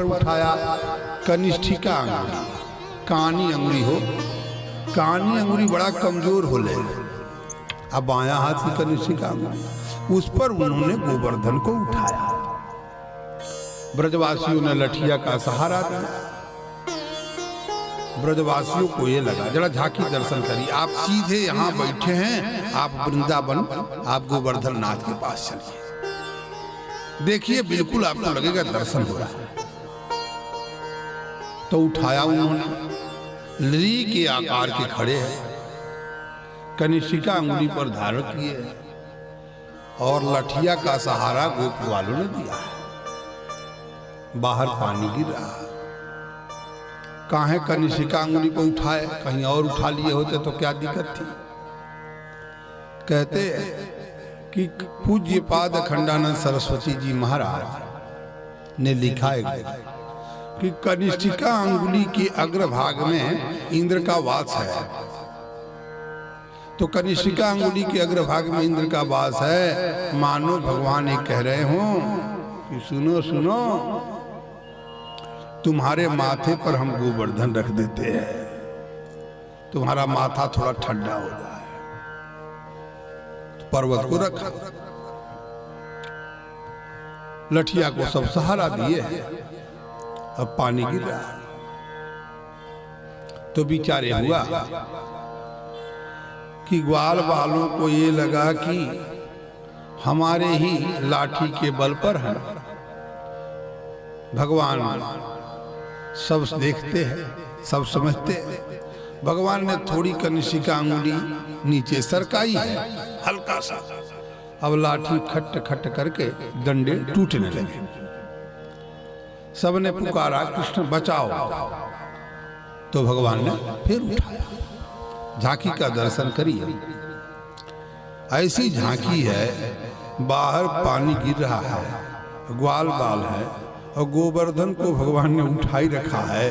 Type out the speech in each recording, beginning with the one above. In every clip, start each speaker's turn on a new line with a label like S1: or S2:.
S1: उठाया कनिष्ठिका अंगुली, कानी अंगुली हो, कानी अंगुली बड़ा कमजोर हो ले। अब बायां हाथ की कनिष्ठिका अंगुली, उस पर उन्होंने गोवर्धन को उठाया। ब्रजवासियों ने लठिया का सहारा दिया। ब्रजवासियों को ये लगा जरा झांकी दर्शन करिए, आप सीधे यहाँ बैठे हैं, आप वृंदावन, आप गोवर्धन नाथ के पास चलिए, देखिए बिल्कुल आपको लगेगा दर्शन हो रहा है। तो उठाया उन्होंने, ली के आकार के खड़े हैं, कनिष्ठिका अंगुली पर धारण किए और लठिया का सहारा गोप वालों ने दिया है। बाहर पानी गिर रहा, काहे कनिष्ठिका अंगुली को उठाए, कहीं और उठा लिए होते तो क्या दिक्कत थी। कहते कि पूज्य पाद अखंडानंद सरस्वती जी महाराज ने लिखा है कि कनिष्ठिका अंगुली के अग्रभाग में इंद्र का वास है। तो कनिष्ठिका अंगुली के अग्रभाग में इंद्र का वास है, मानो भगवान ये कह रहे हो कि सुनो सुनो, तुम्हारे माथे पर हम गोवर्धन रख देते हैं, तुम्हारा माथा थोड़ा ठंडा हो जाए। तो पर्वत को रखा, लठिया को सब सहारा दिए, अब पानी गिर रहा। तो विचारे हुआ कि ग्वाल वालों को ये लगा कि हमारे ही लाठी के बल पर है, भगवान सब देखते हैं, सब समझते हैं। भगवान ने थोड़ी कनिष्ठिका अंगुली नीचे सरकाई है, हल्का सा, अब लाठी खट खट करके डंडे टूटने लगे। सबने पुकारा कृष्ण बचाओ, तो भगवान ने फिर उठाया। झांकी का दर्शन करिए, ऐसी झांकी है, बाहर पानी गिर रहा है, ग्वाल बाल है और गोवर्धन को भगवान ने उठाई रखा है।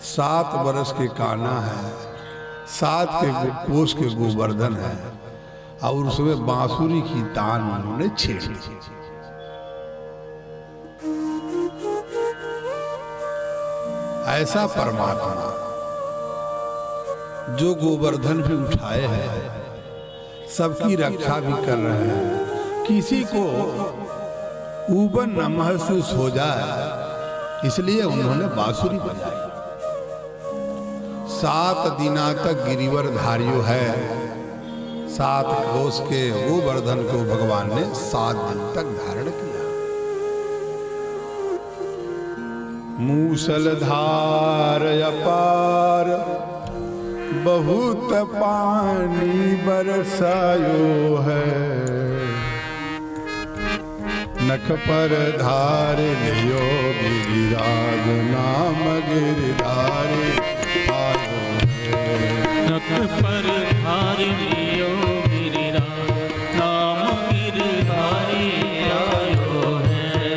S1: 7 बरस के काना है, 7 के कोस के गोवर्धन है, और उसमें बांसुरी की तान उन्होंने छेड़ दी। ऐसा परमात्मा जो गोवर्धन भी उठाए हैं, सबकी रक्षा भी कर रहे हैं, किसी को ऊबन न महसूस हो जाए, इसलिए उन्होंने बांसुरी बजाई। 7 दिना तक गिरिवर धारियो है, 7 कोस के गोवर्धन को भगवान ने 7 दिन तक धारण किया। मूसलधार अपार बहुत पानी बरसायो है, नख पर धार लियो गिरिराज नाम गिरधारी पायो है।
S2: नख पर धार लियो गिरिराज नाम गिरधारी आयो है।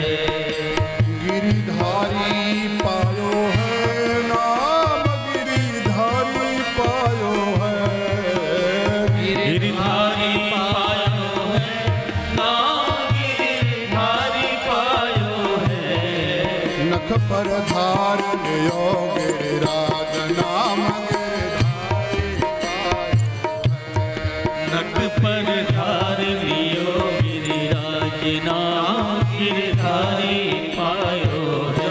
S1: गिरिधारी पायो है, नाम गिरिधारी पायो है।
S2: गिरधारी पायो है, नाम गिरधारी पायो है।
S1: नख पर धार लियो गिरिराज नाम गिरधारी पायो है।
S2: नख पर धार लियो गिरिराज नाम गिरधारी पायो है।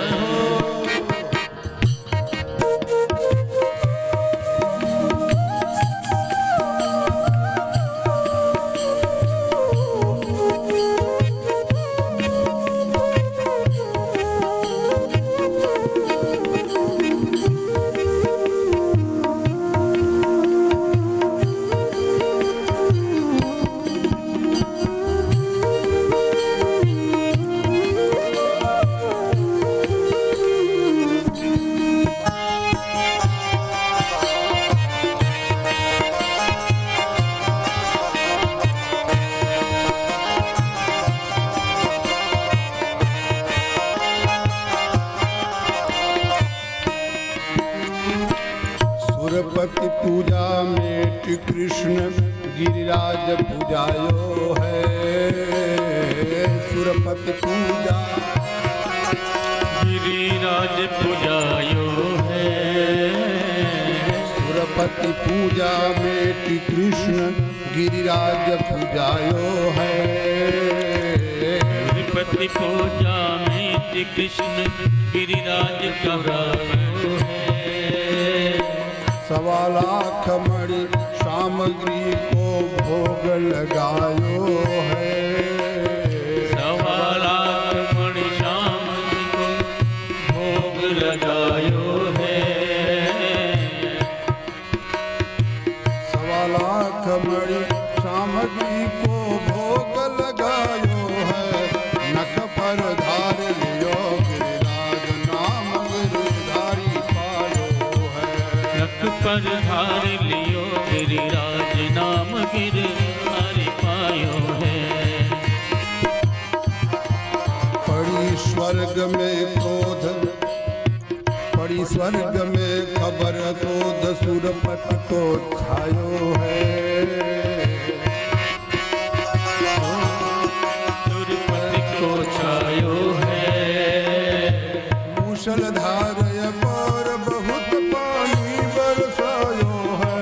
S1: सुरपति पूजा में कृष्ण गिरिराज पूजायो है। सुरपति पूजा
S2: गिरिराज पुजायो है।
S1: सुरपति पूजा में कृष्ण गिरिराज पुजायो है।
S2: सुरपति पूजा में कृष्ण गिरिराज पुजायो है।
S1: 1.25 लाख मणि सामग्री को भोग लगायो है।
S2: 1.25 लाख मणि सामग्री को भोग लगायो है।
S1: 1.25 लाख मणि सामग्री को भोग लगायो है। नख पर धार लियो गिरिराज नाम गिरधारी पायो है।
S2: नख पर धार लियो गिरिराज नाम गिरधारी पायो है।
S1: पड़ी स्वर्ग में क्रोध, पड़ी स्वर्ग में खबर क्रोध सुरपति को छायो है।
S2: सुरपति को छायो है।
S1: मूषलधार पर बहुत पानी बरसायो है।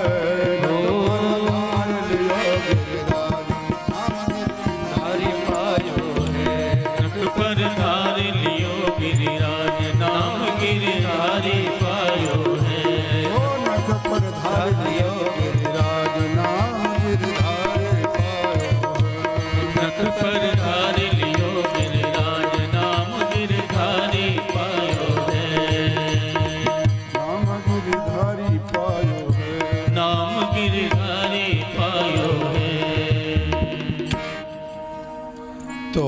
S1: धार लियो गिरिराज नाम गिरधारी पायो है।
S2: नख पर धार लियो गिरिराज नाम गिरधारी पायो है।
S1: ओ नख पर धार लियो गिरिराज नाम गिरधारी पायो है।
S2: नख पर धार लियो गिरिराज नाम गिरधारी पायो है।
S1: नाम गिरधारी पायो है।
S2: नाम गिरधारी पायो है।
S1: तो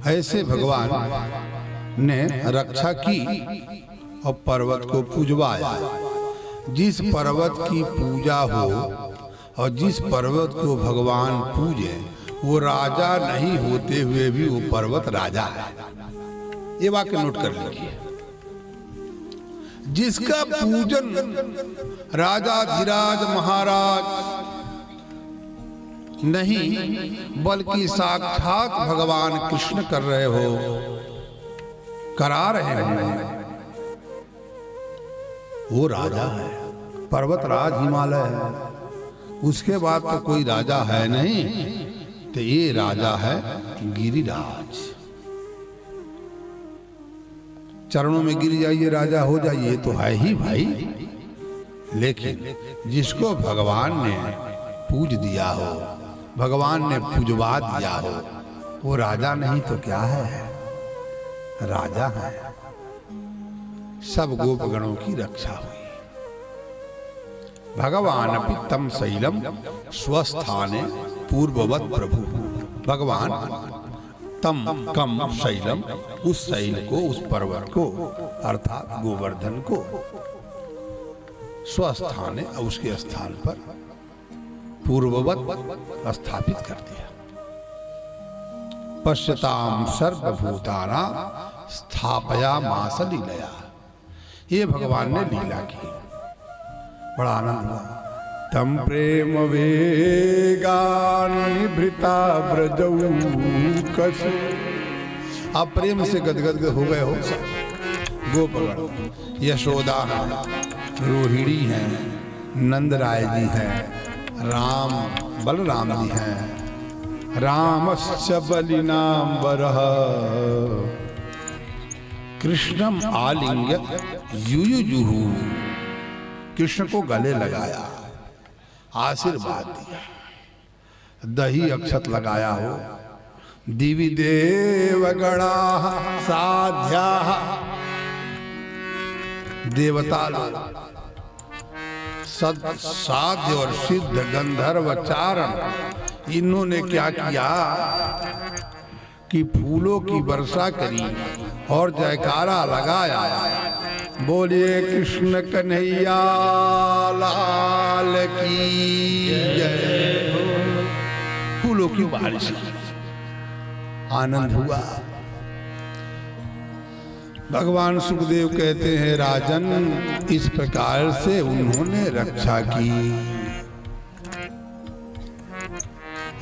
S1: ऐसे भगवान ने रक्षा की और पर्वत को पूजवाया। जिस पर्वत की पूजा हो और जिस पर्वत को भगवान पूजे वो राजा नहीं होते हुए भी वो पर्वत राजा है। ये वाक्य नोट कर लीजिए। जिसका पूजन राजाधिराज महाराज नहीं बल्कि साक्षात भगवान कृष्ण कर रहे हो, करा रहे हैं, वो राजा है। पर्वतराज हिमालय है, उसके बाद तो कोई राजा है नहीं। तो ये राजा है गिरिराज। चरणों में गिर जाइए राजा हो जाइए तो है ही भाई। लेकिन जिसको भगवान ने पूज दिया हो, भगवान ने पूजवा दिया हो, वो राजा नहीं तो क्या है? राजा है। सब गोपगणों की रक्षा हुई। भगवान अपि तम शैलम स्वस्थाने पूर्ववत प्रभु। भगवान तम कम शैलम, उस शैल को, उस पर्वत को अर्थात गोवर्धन को स्वस्थाने, उसके स्थान पर पूर्ववत स्थापित कर दिया। पश्यताम सर्वभूताना स्थापयामास लीलया। ये भगवान ने लीला की, बड़ा आनंद हुआ। तम प्रेम वेगान निभृता ब्रजऊ कस। आप प्रेम से गदगद हो गए हो सब गोपगण। यशोदा है, रोहिणी है, नंद राय जी हैं, राम बलराम जी हैं। रामश्च बलिनाम वरः कृष्णम आलिंग्य युयुजुहु। कृष्ण को गले लगाया, आशीर्वाद दिया, दही अक्षत लगाया हो। दिवि देवगणा साध्या, देवता लोग साध्य और सिद्ध गंधर्व चारण, इन्होंने क्या किया कि फूलों की वर्षा करी और जयकारा लगाया। बोलिए कृष्ण कन्हैया लाल की जय हो। फूलों की बारिश, आनंद हुआ। भगवान सुखदेव कहते हैं, राजन इस प्रकार से उन्होंने रक्षा की।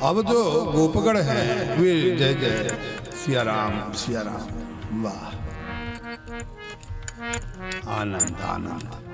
S1: अब जो गोपगण हैं वे जय जय सिया राम, वाह। आनंद आनंद।